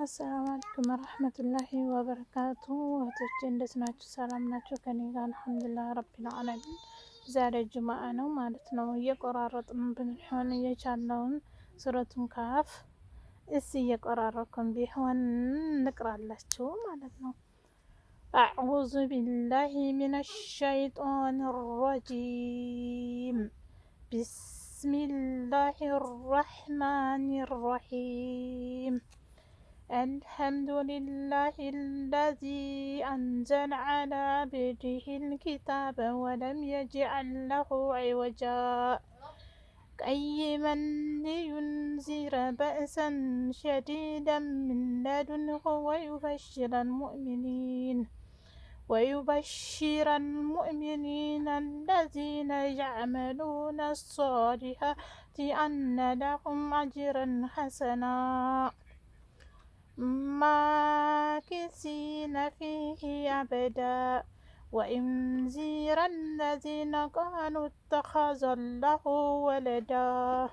አሰላሙ አለይኩም ወረህመቱላሂ ወበረካቱ። እህቶቼ እንዴት ናችሁ? ሰላም ናቸው? ከኔ ጋር አልሐምዱሊላህ ረቢል ዓለሚን። ዛሬ ጁምአ ነው ማለት ነው። እየቆራረጥን ብንሆን እየቻልነውን ሱረቱን ካፍ እየቆራረጥን ቢሆን እንቅራላችሁ ማለት ነው። አዑዙ ቢላሂ ሚነ ሸይጧን ረጂም ቢስሚላሂ ረሕማኒ ረሒም الحمد لله الذي أنزل على عبده الكتاب ولم يجعل له عوجا قيما لينذر بأسا شديدا من لدنه ويبشر المؤمنين الذين يعملون الصالحات أن لهم أجرا حسنا ماكثين فيه أبدا وينذر الذين قالوا اتخذ الله ولدا